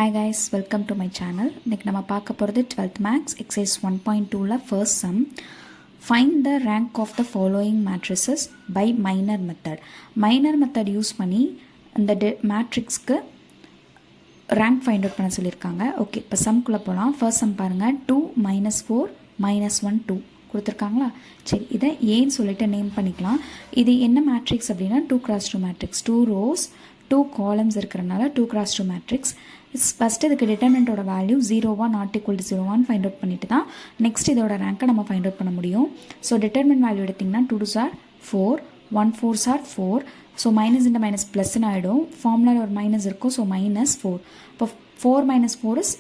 Hi guys, welcome to my channel. இன்னைக்கு நம்ம பார்க்க போகிறது 12th Maths exercise 1.2ல first sum. Find the rank of the following matrices by minor method. Minor method use பண்ணி இந்த மேட்ரிக்ஸ்க்கு rank find out பண்ண சொல்லியிருக்காங்க. Okay, இப்போ சம்குள்ளே போகலாம். ஃபர்ஸ்ட் சம் பாருங்கள். 2 - 4 - 1 2 கொடுத்துருக்காங்களா? சரி, இதை ஏன்னு சொல்லிட்டு நேம் பண்ணிக்கலாம். இது என்ன மேட்ரிக்ஸ் அப்படின்னா 2x2 மேட்ரிக்ஸ். 2 rows 2 columns இருக்கிறனால 2x2 மேட்ரிக்ஸ். ஃபஸ்ட்டு இதுக்கு டிட்டர்மெண்ட்டோட value 0 not equal to 0 find out பண்ணிட்டு தான் நெக்ஸ்ட் இதோட ரேங்கை நம்ம ஃபைண்ட் அவுட் பண்ண முடியும். ஸோ டிட்டர்மெண்ட் வேல்யூ எடுத்திங்கன்னா 2 2s are 4 1 4s are 4. So minus இந்த மைனஸ் ப்ளஸ்ன்னு ஆகிடும். ஃபார்முலாவில் ஒரு மைனஸ் இருக்கும். ஸோ -4. இப்போ 4 - 4 is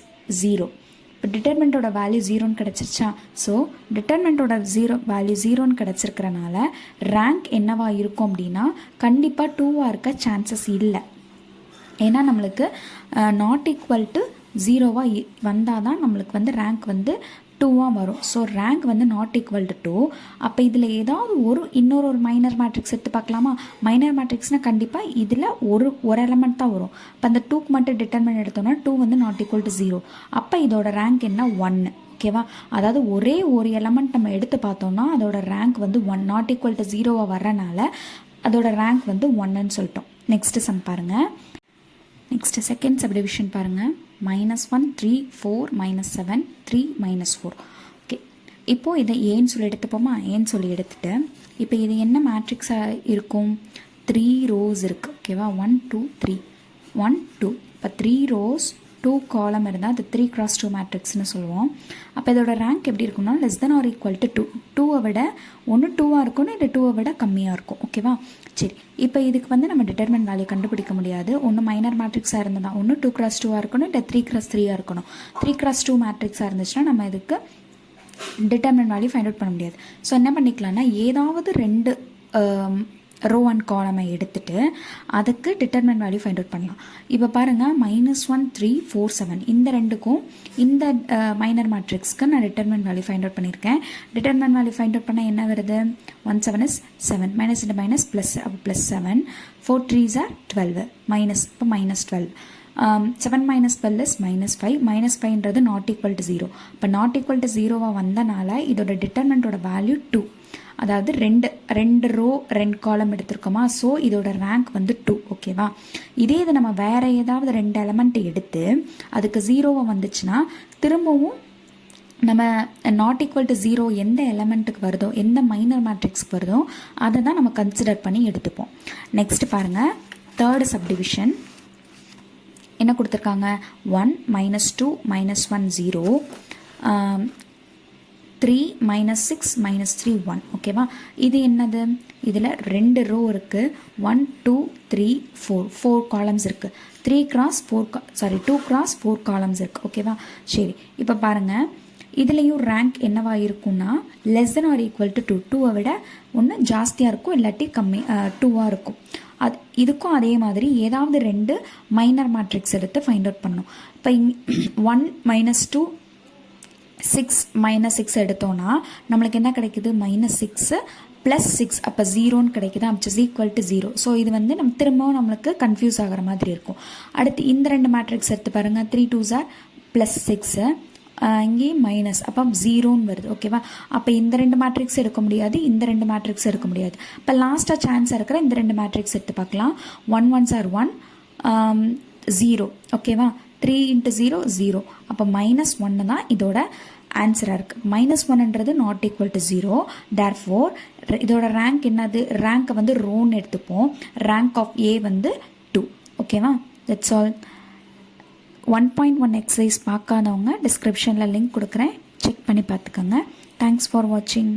0. இப்போ டிட்டர்மெண்ட்டோட வேல்யூ 0ன்னு கிடச்சிருச்சா? ஸோ டிட்டர்மெண்ட்டோட வேல்யூ 0ன்னு கிடச்சிருக்கிறனால ரேங்க் என்னவா இருக்கும் அப்படின்னா கண்டிப்பாக 2வாக இருக்க சான்சஸ் இல்லை. ஏன்னா நம்மளுக்கு நாட் ஈக்குவல் டு 0வாக வந்தால் தான் நம்மளுக்கு வந்து ரேங்க் வந்து 2வாக வரும். ஸோ ரேங்க் வந்து நாட் ஈக்குவல் டு 2. அப்போ இதில் ஏதாவது இன்னொரு மைனர் மேட்ரிக்ஸ் எடுத்து பார்க்கலாமா? மைனர் மேட்ரிக்ஸ்னால் கண்டிப்பாக இதில் ஒரு எலமெண்ட் தான் வரும். இப்போ அந்த 2க்கு மட்டும் டிட்டர்மெண்ட் எடுத்தோம்னா 2 வந்து நாட் ஈக்குவல் டு 0. அப்போ இதோட ரேங்க் என்ன? 1. ஓகேவா? அதாவது ஒரே ஒரு எலமெண்ட் நம்ம எடுத்து பார்த்தோம்னா அதோட ரேங்க் வந்து 1 நாட் ஈக்குவல் டு 0வாக வரனால அதோட ரேங்க் வந்து 1ன்னு சொல்லிட்டோம். நெக்ஸ்ட்டு சம் பாருங்கள். நெக்ஸ்ட்டு செகண்ட் சப்டிவிஷன் பாருங்கள். -1 3 4 -7 3 -4. ஓகே, இப்போது இதை ஏன்னு சொல்லி எடுத்துப்போமா? ஏன்னு சொல்லி எடுத்துகிட்டு இப்போ இது என்ன மேட்ரிக்ஸாக இருக்கும்? 3 rows இருக்குது. ஓகேவா? 1 2 3 1 2. இப்போ 3 rows 2 column இருந்தால் அது 3x2 மேட்ரிக்ஸ்னு சொல்லுவோம். அப்போ இதோட ரேங்க் எப்படி இருக்கும்னா <= 2. 2வை விட ஒன்று 2வாக இருக்கணும், இல்லை 2வை விட கம்மியாக இருக்கும். ஓகேவா? சரி, இப்போ இதுக்கு வந்து நம்ம டிட்டர்மெண்ட் வேல்யூ கண்டுபிடிக்க முடியாது. ஒன்று மைனர் மேட்ரிக்ஸாக இருந்ததுனா ஒன்று 2x2ஆக இருக்கணும், இல்லை 3x3ஆக இருக்கணும். 3x2 மேட்ரிக்ஸாக இருந்துச்சுன்னா நம்ம இதுக்கு டிட்டர்மெண்ட் வேல்யூ ஃபைண்ட் அவுட் பண்ண முடியாது. ஸோ என்ன பண்ணிக்கலாம்னா ஏதாவது 2 ரோ அண்ட் காலமை எடுத்துகிட்டு அதுக்கு டிட்டர்மெண்ட் வேல்யூ ஃபைண்ட் அவுட் பண்ணலாம். இப்போ பாருங்கள், -1 3 4 7 இந்த ரெண்டுக்கும் இந்த மைனர் மேட்ரிக்ஸ்க்கு நான் டிட்டர்மெண்ட் வேல்யூ ஃபைண்ட் அவுட் பண்ணியிருக்கேன். டிட்டர்மெண்ட் வேல்யூ ஃபைண்ட் அவுட் பண்ணால் என்ன வருது? 1 7 is 7 மைனஸ் இந்த மைனஸ் ப்ளஸ், அப்போ +7 4 3s are 12 மைனஸ், இப்போ -12. 7 - 12 is -5. -5ன்றது நாட் ஈக்குவல் டு 0. இப்போ நாட் ஈக்குவல் டு 0வாக வந்தனால இதோட டிட்டர்மெண்ட்டோட வேல்யூ 2. அதாவது ரெண்டு ரோ 2 காலம் எடுத்திருக்கோமா? ஸோ இதோட ரேங்க் வந்து 2. ஓகேவா? இதே இது நம்ம வேறு ஏதாவது 2 எலமெண்ட் எடுத்து அதுக்கு 0வாக வந்துச்சுன்னா திரும்பவும் நம்ம நாட் ஈக்குவல் டு 0 எந்த எலமெண்ட்டுக்கு வருதோ, எந்த மைனர் மேட்ரிக்ஸ்க்கு வருதோ அதை தான் நம்ம கன்சிடர் பண்ணி எடுத்துப்போம். நெக்ஸ்ட் பாருங்கள். தேர்டு சப்டிவிஷன் என்ன கொடுத்துருக்காங்க? 1 - 2 - 1 0 3 - 6 - 3 1. ஓகேவா? இது என்னது? இதில் 2 ரோ இருக்குது. 1 2 3 4 காலம்ஸ் இருக்குது. 2x4 காலம்ஸ் இருக்குது. ஓகேவா? சரி, இப்போ பாருங்கள், இதுலேயும் ரேங்க் என்னவா இருக்கும்னா <= 2. 2வை விட ஒன்று ஜாஸ்தியாக இருக்கும், இல்லாட்டி கம்மி 2வாக இருக்கும். இதுக்கும் அதே மாதிரி ஏதாவது 2 மைனர் மேட்ரிக்ஸ் எடுத்து ஃபைண்ட் அவுட் பண்ணணும். இப்போ 1 - 2 6 - 6 எடுத்தோன்னா நம்மளுக்கு என்ன கிடைக்குது? -6 + 6, அப்போ 0ன்னு கிடைக்குது. = 0. ஸோ இது வந்து நம்ம திரும்பவும் நம்மளுக்கு கன்ஃபியூஸ் ஆகிற மாதிரி இருக்கும். அடுத்து இந்த 2 மேட்ரிக்ஸ் எடுத்து பாருங்கள். 3 2s are +6 இங்கே மைனஸ், அப்போ 0ன்னு வருது. ஓகேவா? அப்போ இந்த 2 மேட்ரிக்ஸ் எடுக்க முடியாது, இந்த 2 மேட்ரிக்ஸ் எடுக்க முடியாது. இப்போ லாஸ்ட்டாக சான்ஸ் இருக்கிற இந்த 2 மேட்ரிக்ஸ் எடுத்து பார்க்கலாம். 1 1s are 1 0. ஓகேவா? 3 × 0 0. அப்போ -1 தான் இதோட ஆன்சராக இருக்குது. -1ன்றது நாட் ஈக்குவல் டு 0. தேர்ஃபோர் இதோட ரேங்க் என்னது? ரேங்க்கை வந்து ரோன்னு எடுத்துப்போம். ரேங்க் ஆஃப் ஏ வந்து 2. ஓகேவா? That's all. 1.1 எக்ஸசைஸ் பார்க்காதவங்க டிஸ்கிரிப்ஷனில் லிங்க் கொடுக்குறேன், செக் பண்ணி பார்த்துக்கோங்க. தேங்க்ஸ் ஃபார் வாட்சிங்.